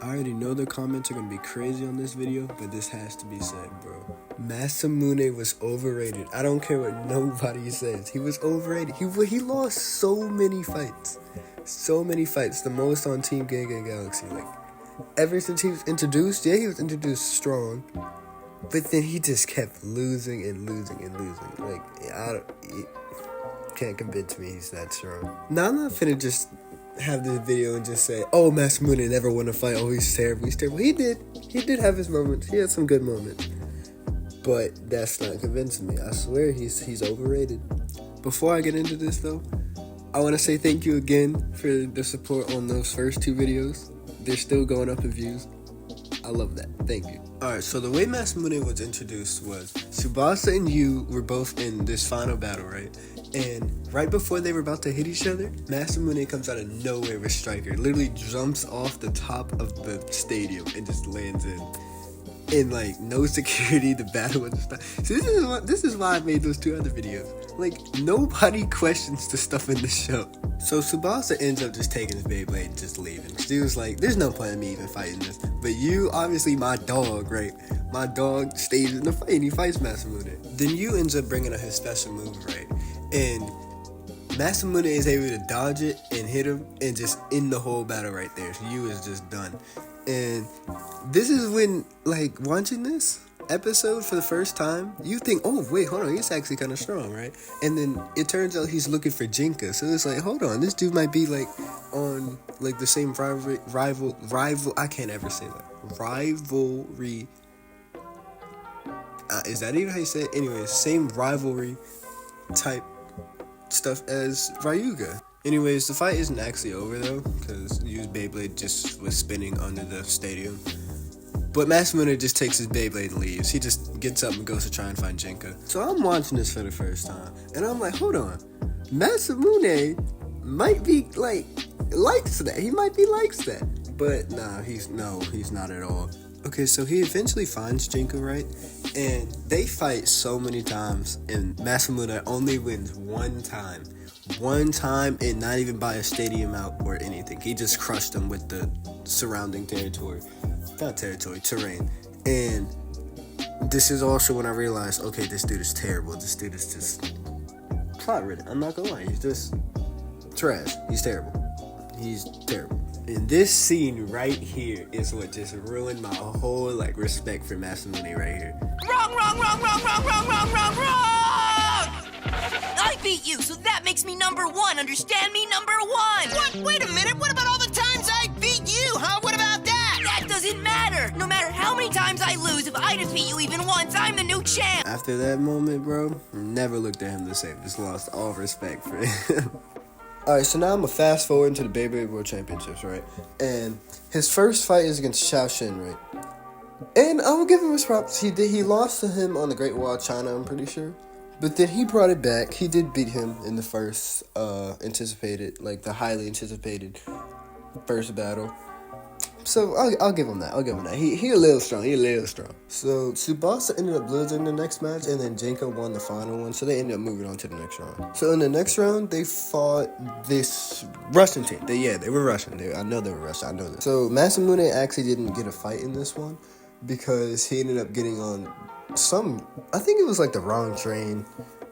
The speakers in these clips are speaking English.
I already know the comments are gonna be crazy on this video, but this has to be said, bro. Masamune was overrated. I don't care what nobody says. He was overrated. He lost so many fights. So many fights. The most on Team Gang Galaxy. Like, ever since he was introduced, yeah, he was introduced strong. But then he just kept losing and losing and losing. Like, you can't convince me he's that strong. Now, I'm not finna just have this video and just say, oh, Masamune never won a fight. Oh, he's terrible. He's terrible. He did. He did have his moments. He had some good moments. But that's not convincing me. I swear he's overrated. Before I get into this, though, I want to say thank you again for the support on those first 2 videos. They're still going up in views. I love that. Thank you. Alright, so the way Masamune was introduced was Tsubasa and Yu were both in this final battle, right? And right before they were about to hit each other, Masamune comes out of nowhere with Striker. Literally jumps off the top of the stadium and just lands in. And like, no security, the battle was stop. So this is why I made those 2 other videos. Like, nobody questions the stuff in the show. So Tsubasa ends up just taking his Beyblade and just leaving. She was like, there's no point in me even fighting this. But you, obviously my dog, right? My dog stays in the fight and he fights Masamune. Then Yu ends up bringing up his special move, right? And Masamune is able to dodge it and hit him and just end the whole battle right there. So Yu is just done. And this is when, like, watching this episode for the first time, you think, oh, wait, hold on, he's actually kind of strong, right? And then it turns out he's looking for Jinka. So it's like, hold on, this dude might be, like, on, like, the same rival, I can't ever say that. Rivalry. Is that even how you say it? Anyways, same rivalry type stuff as Ryuga. Anyways, the fight isn't actually over though, because Yu's Beyblade just was spinning under the stadium. But Masamune just takes his Beyblade and leaves. He just gets up and goes to try and find Jinka. So I'm watching this for the first time, and I'm like, hold on. Masamune might be, like, likes that. He might be likes that. But nah, he's not at all. Okay, so he eventually finds Jinka, right? And they fight so many times, and Masamune only wins one time, and not even by a stadium out or anything. He just crushed them with the surrounding terrain. And this is also when I realized, okay, this dude is terrible. This dude is just plot ridden. I'm not gonna lie, he's just trash. He's terrible. And this scene right here is what just ruined my whole, like, respect for Masamune right here. Wrong! I beat you, so that makes me number 1. Understand me? Number 1. What? Wait a minute. What about all the times I beat you, huh? What about that? That doesn't matter. No matter how many times I lose, if I defeat you even once, I'm the new champ. After that moment, bro, never looked at him the same. Just lost all respect for him. Alright, so now I'm gonna fast forward into the Beyblade World Championships, right? And his first fight is against Xiaoxin, right? And I will give him his props. He lost to him on the Great Wall of China, I'm pretty sure. But then he brought it back. He did beat him in the first the highly anticipated first battle. So I'll give him that. He a little strong. So Tsubasa ended up losing the next match, and then Jinka won the final one. So they ended up moving on to the next round. So in the next round, they fought this Russian team. They were Russian. I know they were Russian. I know that. So Masamune actually didn't get a fight in this one because he ended up getting on I think it was like the wrong train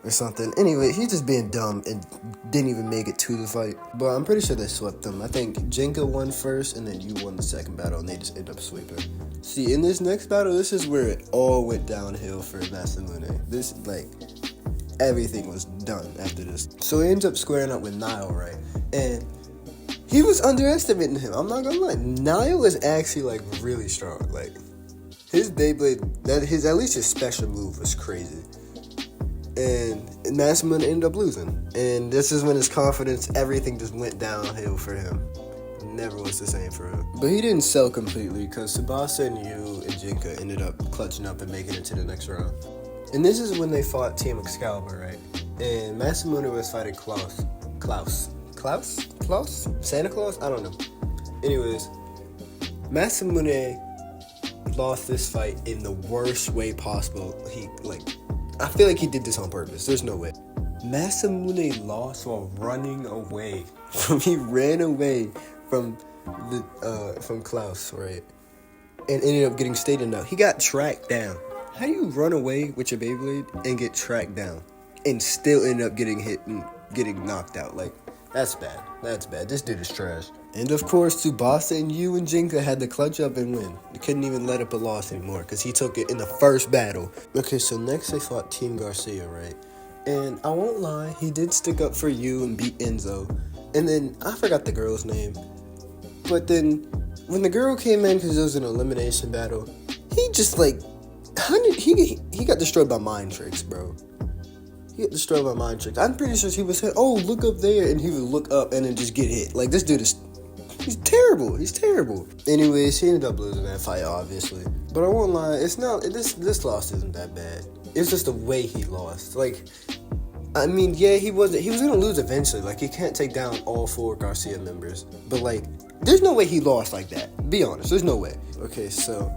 or something. Anyway, he's just being dumb and didn't even make it to the fight. But I'm pretty sure they swept them. I think Jinka won first, and then Yu won the second battle, and they just ended up sweeping. See, in this next battle, this is where it all went downhill for Masamune. This, like, everything was done after this. So he ends up squaring up with Nile, right? And he was underestimating him. I'm not gonna lie. Nile was actually, like, really strong. Like, his Beyblade, at least his special move was crazy. And Masamune ended up losing. And this is when his confidence, everything just went downhill for him. Never was the same for him. But he didn't sell completely, because Tsubasa and Yu and Jinka ended up clutching up and making it to the next round. And this is when they fought Team Excalibur, right? And Masamune was fighting Klaus? Santa Claus? I don't know. Anyways, Masamune lost this fight in the worst way possible. I feel like he did this on purpose. There's no way. Masamune lost while running away. He ran away from from Klaus, right? And ended up getting stated out. He got tracked down. How do you run away with your Beyblade and get tracked down and still end up getting hit and getting knocked out? Like, that's bad. That's bad. This dude is trash. And of course, Tsubasa and Yu and Jinka had to clutch up and win. They couldn't even let up a loss anymore because he took it in the first battle. Okay, so next they fought Team Garcia, right? And I won't lie, he did stick up for Yu and beat Enzo. And then, I forgot the girl's name. But then, when the girl came in because it was an elimination battle, he just like, he got destroyed by mind tricks, bro. He got destroyed by mind tricks. I'm pretty sure he was hit, oh, look up there, and he would look up and then just get hit. Like, this dude is, he's terrible. He's terrible. Anyways, he ended up losing that fight, obviously. But I won't lie, it's not, this loss isn't that bad. It's just the way he lost. Like, I mean, yeah, he was gonna lose eventually. Like, he can't take down all 4 Garcia members. But, like, there's no way he lost like that. Be honest, there's no way. Okay, so,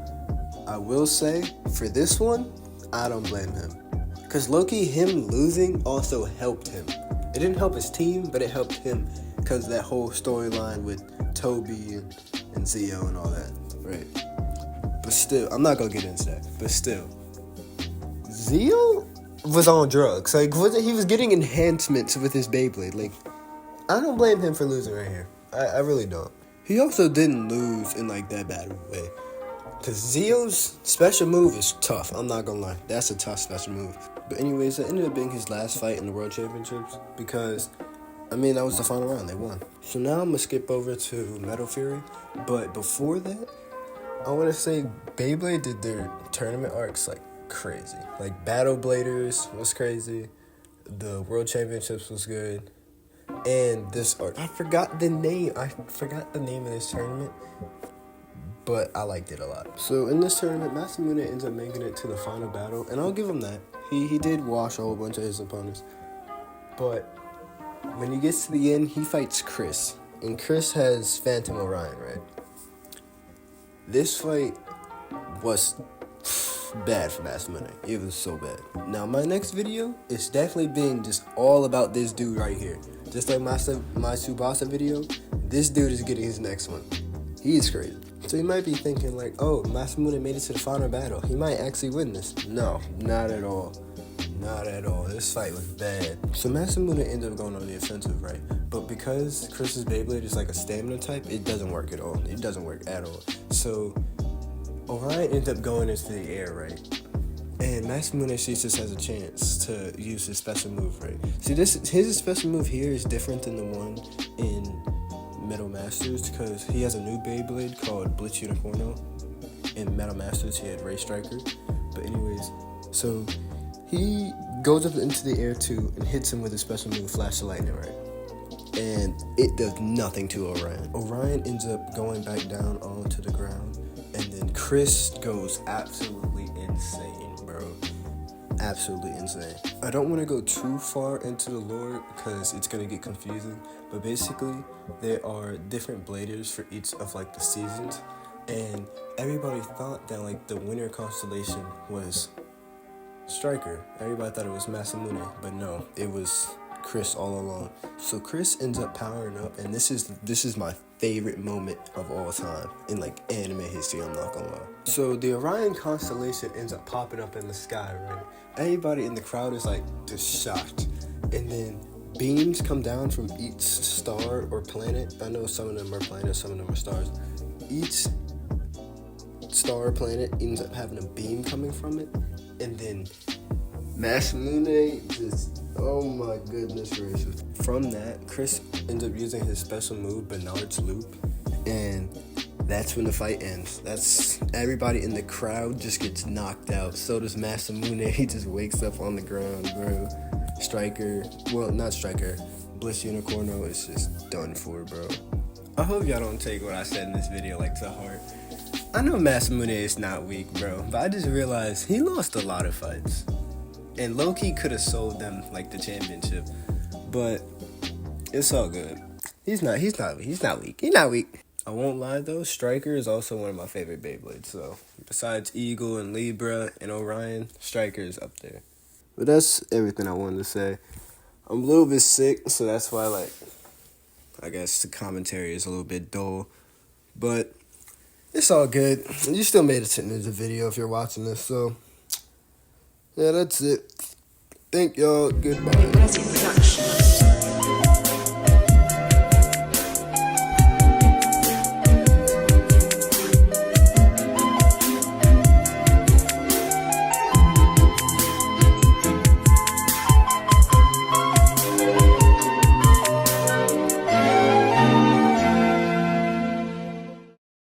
I will say, for this one, I don't blame him. Because Lowkey, him losing also helped him. It didn't help his team, but it helped him. Because that whole storyline with Toby and Zio and all that, right? But still, I'm not gonna get into that. But still, Zio was on drugs. Like, he was getting enhancements with his Beyblade. Like, I don't blame him for losing right here. I really don't. He also didn't lose in, like, that bad of a way. Because Zio's special move is tough. I'm not gonna lie. That's a tough special move. But anyways, it ended up being his last fight in the World Championships. Because, I mean, that was the final round. They won. So now I'm gonna skip over to Metal Fury. But before that, I want to say Beyblade did their tournament arcs, like, crazy. Like, Battle Bladers was crazy. The World Championships was good. And this arc, I forgot the name of this tournament, but I liked it a lot. So in this tournament, Masamune ends up making it to the final battle, and I'll give him that. He did wash a whole bunch of his opponents. But when he gets to the end, he fights Chris. And Chris has Phantom Orion, right? This fight was bad for Masamune. It was so bad. Now, my next video is definitely being just all about this dude right here. Just like my Tsubasa video, this dude is getting his next one. He is crazy. So you might be thinking like, oh, Masamune made it to the final battle. He might actually win this. No, not at all. Not at all. This fight was bad. So Masamune ended up going on the offensive, right? But because Chris's Beyblade is like a stamina type, it doesn't work at all. It doesn't work at all. So Orion ends up going into the air, right? And Masamune sees this as a chance to use his special move, right? See, his special move here is different than the one in Metal Masters because he has a new Beyblade called Blitz Unicorno. In Metal Masters, he had Ray Striker. But anyways, so he goes up into the air too and hits him with his special move, Flash of Lightning, right? And it does nothing to Orion. Orion ends up going back down onto the ground. And then Chris goes absolutely insane, bro. Absolutely insane. I don't want to go too far into the lore because it's going to get confusing. But basically, there are different bladers for each of, like, the seasons. And everybody thought that, like, the winter constellation was Striker. Everybody thought it was Masamune. But no, it was Chris all along. So Chris ends up powering up. And this is my favorite moment of all time in, like, anime history, I'm not gonna lie. So the Orion constellation ends up popping up in the sky, right? Everybody in the crowd is, like, just shocked. And then beams come down from each star or planet. I know some of them are planets, some of them are stars. Each star or planet ends up having a beam coming from it. And then Masamune just, oh my goodness gracious. From that, Chris ends up using his special move, Bernard's Loop, and that's when the fight ends. That's everybody in the crowd just gets knocked out. So does Masamune. He just wakes up on the ground, bro. Striker, well, not Striker, Bliss Unicorno is just done for, bro. I hope y'all don't take what I said in this video like to heart. I know Masamune is not weak, bro, but I just realized he lost a lot of fights. And Lowkey could have sold them, like, the championship. But it's all good. He's not weak. He's not weak. I won't lie, though. Striker is also one of my favorite Beyblades. So, besides Eagle and Libra and Orion, Striker is up there. But that's everything I wanted to say. I'm a little bit sick, so that's why, like, I guess the commentary is a little bit dull. But it's all good. You still made it to the end of the video if you're watching this. So, yeah, that's it. Thank y'all. Goodbye.